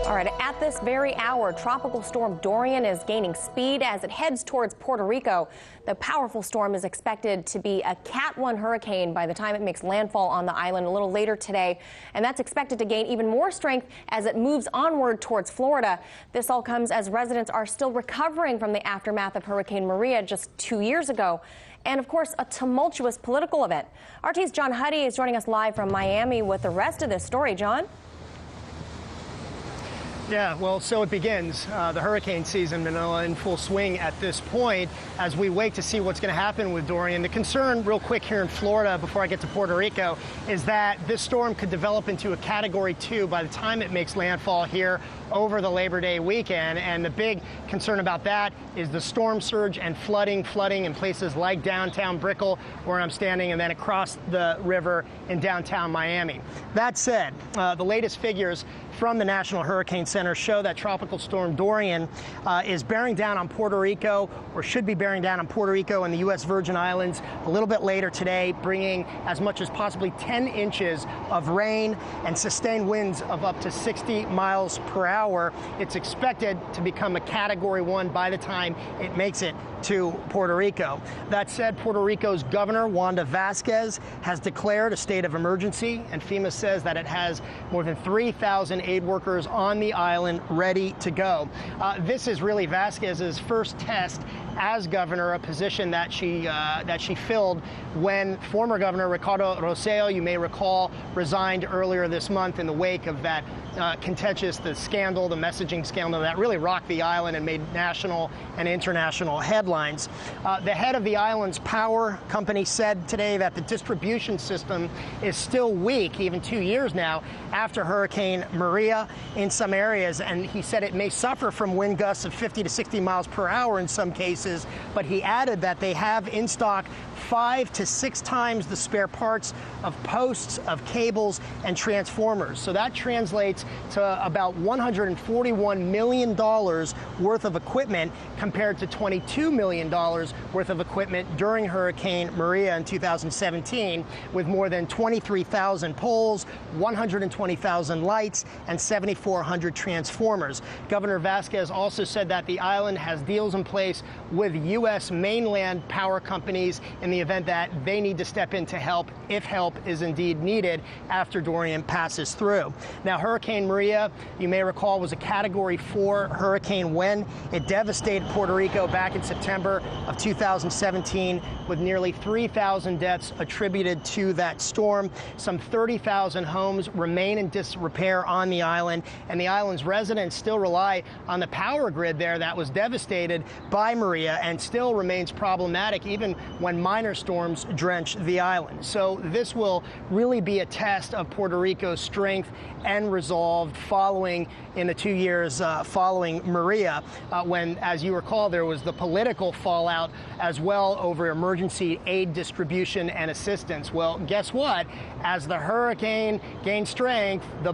All right, at this very hour, Tropical Storm Dorian is gaining speed as it heads towards Puerto Rico. The powerful storm is expected to be a Cat 1 hurricane by the time it makes landfall on the island a little later today. And that's expected to gain even more strength as it moves onward towards Florida. This all comes as residents are still recovering from the aftermath of Hurricane Maria just 2 years ago. And, of course, a tumultuous political event. RT's John Huddy is joining us live from Miami with the rest of this story. John? Yeah, well, so it begins. The hurricane season, Manila, in full swing at this point as we wait to see what's going to happen with Dorian. The concern, real quick here in Florida, before I get to Puerto Rico, is that this storm could develop into a Category 2 by the time it makes landfall here over the Labor Day weekend. And the big concern about that is the storm surge and flooding in places like downtown Brickell, where I'm standing, and then across the river in downtown Miami. That said, the latest figures from the National Hurricane Center show that Tropical Storm Dorian is bearing down on Puerto Rico, or should be bearing down on Puerto Rico and the U.S. Virgin Islands a little bit later today, bringing as much as possibly 10 inches of rain and sustained winds of up to 60 miles per hour. It's expected to become a Category 1 by the time it makes it to Puerto Rico. That said, Puerto Rico's Governor Wanda Vasquez has declared a state of emergency, and FEMA says that it has more than 3,000 aid workers on the island ready to go. This is really Vasquez's first test as governor, a position that she filled when former Governor Ricardo Rosselló, you may recall, resigned earlier this month in the wake of that contentious, the messaging scandal that really rocked the island and made national and international headlines. The head of the island's power company said today that the distribution system is still weak, even 2 years now after Hurricane Maria in some areas, and he said it may suffer from wind gusts of 50 to 60 miles per hour in some cases, but he added that they have in stock 5 to 6 times the spare parts of posts, of cables, and transformers. So that translates to about $141 million worth of equipment compared to $22 million worth of equipment during Hurricane Maria in 2017, with more than 23,000 poles, 120,000 lights, and 7,400 transformers. Governor Vasquez also said that the island has deals in place with U.S. mainland power companies in the event that they need to step in to help, if help is indeed needed after Dorian passes through. Now, Hurricane Maria, you may recall, was a Category 4 hurricane when it devastated Puerto Rico back in September of 2017, with nearly 3,000 deaths attributed to that storm. Some 30,000 homes remain in disrepair on the island, and the island's residents still rely on the power grid there that was devastated by Maria and still remains problematic even when minor storms drench the island. So this will really be a test of Puerto Rico's strength and resolve following in the 2 years following Maria, when, as you recall, there was the political fallout as well over emergency aid distribution and assistance. Well, guess what? As the hurricane gains strength, the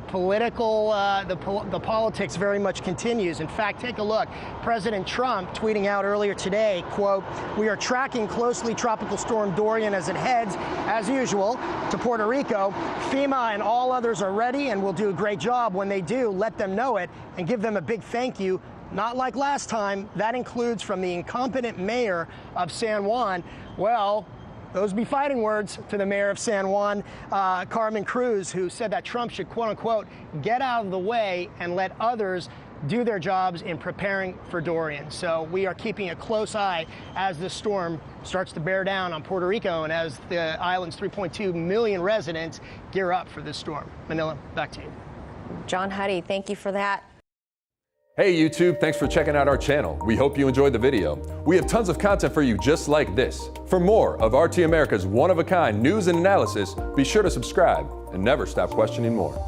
politics very much continues. In fact, take a look. President Trump tweeting out earlier today, quote, "We are tracking closely Tropical Storm Dorian as it heads, as usual, to Puerto Rico. FEMA and all others are ready and will do a great job. When they do, let them know it and give them a big thank you. Not like last time." That includes from the incompetent mayor of San Juan. Well, those be fighting words to the mayor of San Juan, Carmen Cruz, who said that Trump should, quote unquote, get out of the way and let others do their jobs in preparing for Dorian. So we are keeping a close eye as this storm starts to bear down on Puerto Rico and as the island's 3.2 million residents gear up for this storm. Manila, back to you. John Huddy, thank you for that. Hey YouTube, thanks for checking out our channel. We hope you enjoyed the video. We have tons of content for you just like this. For more of RT America's one-of-a-kind news and analysis, be sure to subscribe and never stop questioning more.